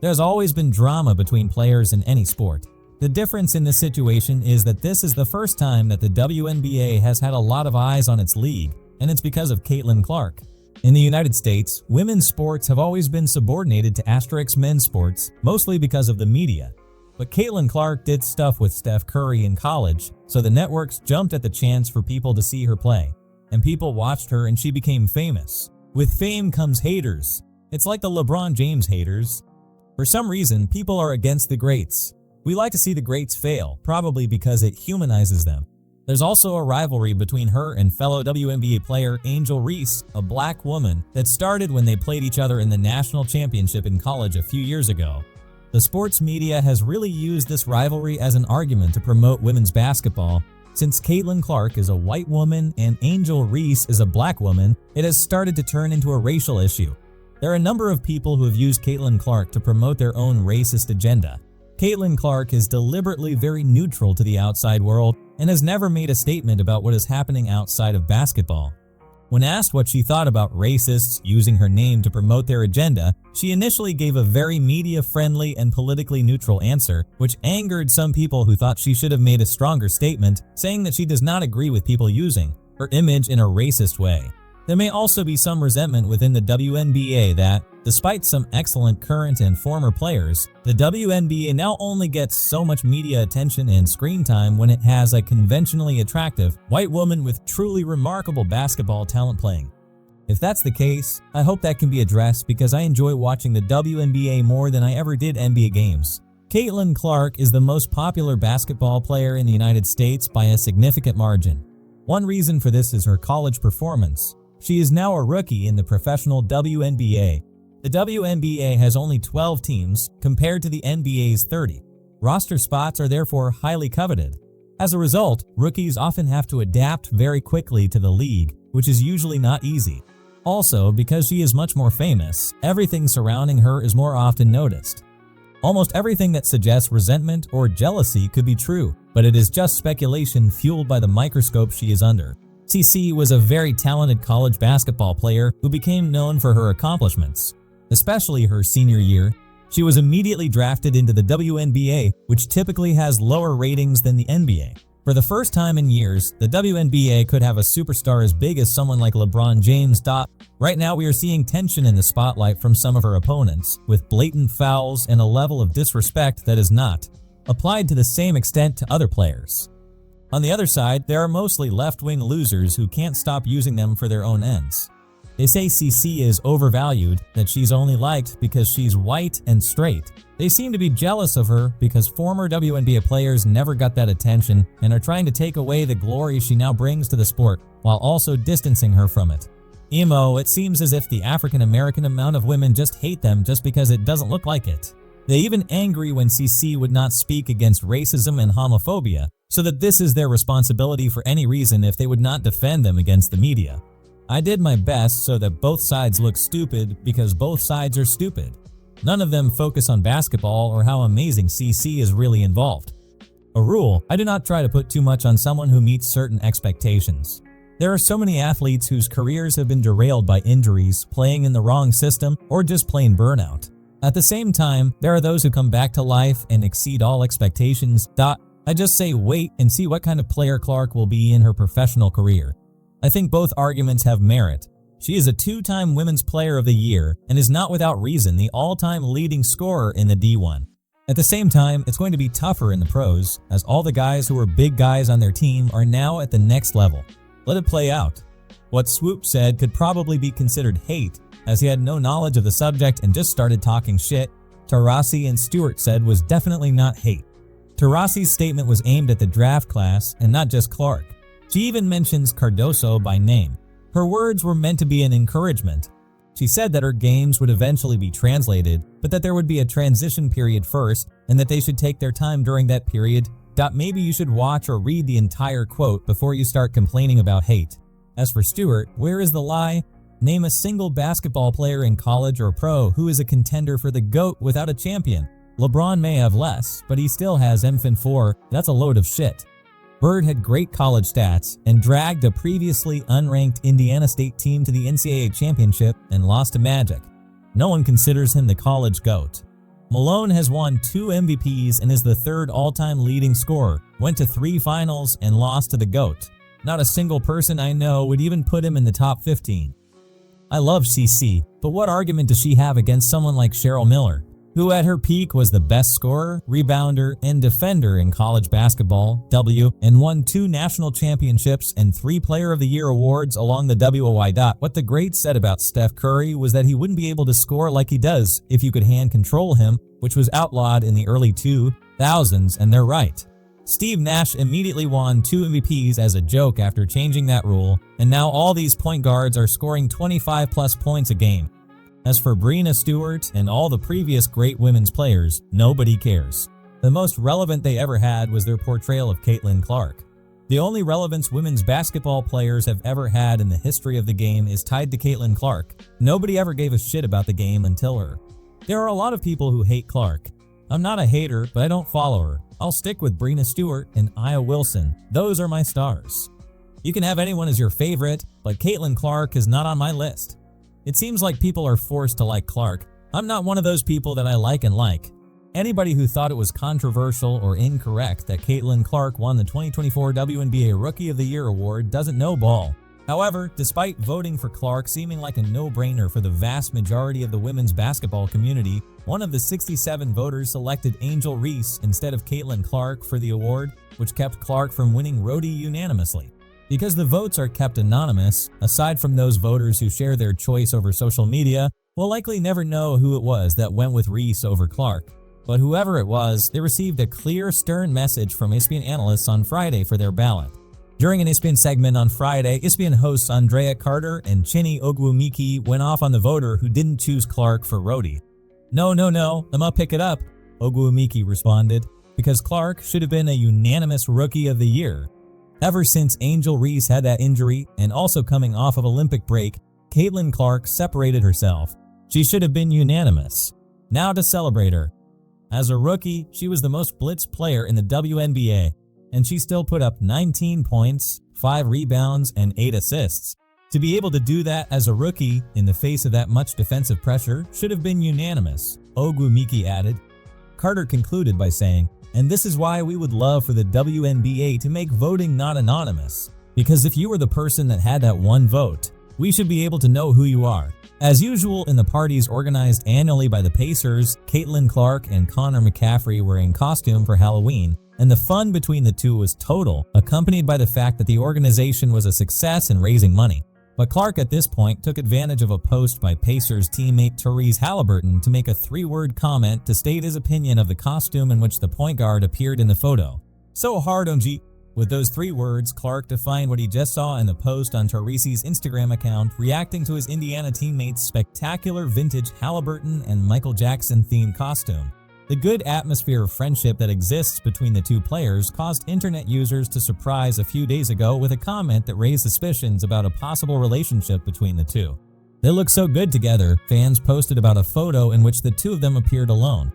There's always been drama between players in any sport. The difference in this situation is that this is the first time that the WNBA has had a lot of eyes on its league, and it's because of Caitlin Clark. In the United States, women's sports have always been subordinated to men's sports, mostly because of the media. But Caitlin Clark did stuff with Steph Curry in college, so the networks jumped at the chance for people to see her play. And people watched her and she became famous. With fame comes haters. It's like the LeBron James haters. For some reason, people are against the greats. We like to see the greats fail, probably because it humanizes them. There's also a rivalry between her and fellow WNBA player Angel Reese, a black woman, that started when they played each other in the national championship in college a few years ago. The sports media has really used this rivalry as an argument to promote women's basketball. Since Caitlin Clark is a white woman and Angel Reese is a black woman, it has started to turn into a racial issue. There are a number of people who have used Caitlin Clark to promote their own racist agenda. Caitlin Clark is deliberately very neutral to the outside world and has never made a statement about what is happening outside of basketball. When asked what she thought about racists using her name to promote their agenda, she initially gave a very media-friendly and politically neutral answer, which angered some people who thought she should have made a stronger statement, saying that she does not agree with people using her image in a racist way. There may also be some resentment within the WNBA that, despite some excellent current and former players, the WNBA now only gets so much media attention and screen time when it has a conventionally attractive white woman with truly remarkable basketball talent playing. If that's the case, I hope that can be addressed because I enjoy watching the WNBA more than I ever did NBA games. Caitlin Clark is the most popular basketball player in the United States by a significant margin. One reason for this is her college performance. She is now a rookie in the professional WNBA. The WNBA has only 12 teams compared to the NBA's 30. Roster spots are therefore highly coveted. As a result, rookies often have to adapt very quickly to the league, which is usually not easy. Also, because she is much more famous, everything surrounding her is more often noticed. Almost everything that suggests resentment or jealousy could be true, but it is just speculation fueled by the microscope she is under. CC was a very talented college basketball player who became known for her accomplishments. Especially her senior year, she was immediately drafted into the WNBA, which typically has lower ratings than the NBA. For the first time in years, the WNBA could have a superstar as big as someone like LeBron James. Right now we are seeing tension in the spotlight from some of her opponents, with blatant fouls and a level of disrespect that is not applied to the same extent to other players. On the other side, there are mostly left-wing losers who can't stop using them for their own ends. They say CC is overvalued, that she's only liked because she's white and straight. They seem to be jealous of her because former WNBA players never got that attention and are trying to take away the glory she now brings to the sport while also distancing her from it. It seems as if the African American amount of women just hate them just because it doesn't look like it. They even angry when CC would not speak against racism and homophobia, so that this is their responsibility for any reason if they would not defend them against the media. I did my best so that both sides look stupid because both sides are stupid. None of them focus on basketball or how amazing CC is really involved. A rule, I do not try to put too much on someone who meets certain expectations. There are so many athletes whose careers have been derailed by injuries, playing in the wrong system, or just plain burnout. At the same time, there are those who come back to life and exceed all expectations. I just say wait and see what kind of player Clark will be in her professional career. I think both arguments have merit. She is a two-time Women's Player of the Year and is not without reason the all-time leading scorer in the D1. At the same time, it's going to be tougher in the pros, as all the guys who were big guys on their team are now at the next level. Let it play out. What Swoop said could probably be considered hate, as he had no knowledge of the subject and just started talking shit. Taurasi and Stewart said was definitely not hate. Taurasi's statement was aimed at the draft class and not just Clark. She even mentions Cardoso by name. Her words were meant to be an encouragement. She said that her games would eventually be translated, but that there would be a transition period first and that they should take their time during that period. Maybe you should watch or read the entire quote before you start complaining about hate. As for Stewart, where is the lie? Name a single basketball player in college or pro who is a contender for the GOAT without a champion. LeBron may have less, but he still has MFN4. That's a load of shit. Bird had great college stats and dragged a previously unranked Indiana State team to the NCAA championship and lost to Magic. No one considers him the college GOAT. Malone has won 2 MVPs and is the third all-time leading scorer, went to 3 finals and lost to the GOAT. Not a single person I know would even put him in the top 15. I love CC, but what argument does she have against someone like Cheryl Miller, who at her peak was the best scorer, rebounder, and defender in college basketball, and won 2 national championships and 3 Player of the Year awards along the WOI. What the greats said about Steph Curry was that he wouldn't be able to score like he does if you could hand control him, which was outlawed in the early 2000s, and they're right. Steve Nash immediately won 2 MVPs as a joke after changing that rule, and now all these point guards are scoring 25-plus points a game. As for Breanna Stewart and all the previous great women's players, nobody cares. The most relevant they ever had was their portrayal of Caitlin Clark. The only relevance women's basketball players have ever had in the history of the game is tied to Caitlin Clark. Nobody ever gave a shit about the game until her. There are a lot of people who hate Clark. I'm not a hater, but I don't follow her. I'll stick with Breanna Stewart and Aya Wilson. Those are my stars. You can have anyone as your favorite, but Caitlin Clark is not on my list. It seems like people are forced to like Clark. I'm not one of those people that I like and like. Anybody who thought it was controversial or incorrect that Caitlin Clark won the 2024 WNBA Rookie of the Year award doesn't know ball. However, despite voting for Clark seeming like a no-brainer for the vast majority of the women's basketball community, one of the 67 voters selected Angel Reese instead of Caitlin Clark for the award, which kept Clark from winning Rhodey unanimously. Because the votes are kept anonymous, aside from those voters who share their choice over social media, we'll likely never know who it was that went with Reese over Clark. But whoever it was, they received a clear, stern message from ESPN analysts on Friday for their ballot. During an ESPN segment on Friday, ESPN hosts Andrea Carter and Chinny Ogwumike went off on the voter who didn't choose Clark for Rhodey. No, I'ma pick it up, Ogwumike responded, because Clark should have been a unanimous Rookie of the Year. Ever since Angel Reese had that injury, and also coming off of Olympic break, Caitlin Clark separated herself. She should have been unanimous. Now to celebrate her. As a rookie, she was the most blitzed player in the WNBA, and she still put up 19 points, 5 rebounds, and 8 assists. To be able to do that as a rookie in the face of that much defensive pressure should have been unanimous, Ogwumike added. Carter concluded by saying, "And this is why we would love for the WNBA to make voting not anonymous. Because if you were the person that had that one vote, we should be able to know who you are." As usual in the parties organized annually by the Pacers, Caitlin Clark and Connor McCaffrey were in costume for Halloween, and the fun between the two was total, accompanied by the fact that the organization was a success in raising money. But Clark at this point took advantage of a post by Pacers teammate Therese Halliburton to make a 3-word comment to state his opinion of the costume in which the point guard appeared in the photo. "So hard on G." With those 3 words, Clark defined what he just saw in the post on Therese's Instagram account, reacting to his Indiana teammate's spectacular vintage Halliburton and Michael Jackson-themed costume. The good atmosphere of friendship that exists between the two players caused internet users to surprise a few days ago with a comment that raised suspicions about a possible relationship between the two. "They look so good together," fans posted about a photo in which the two of them appeared alone.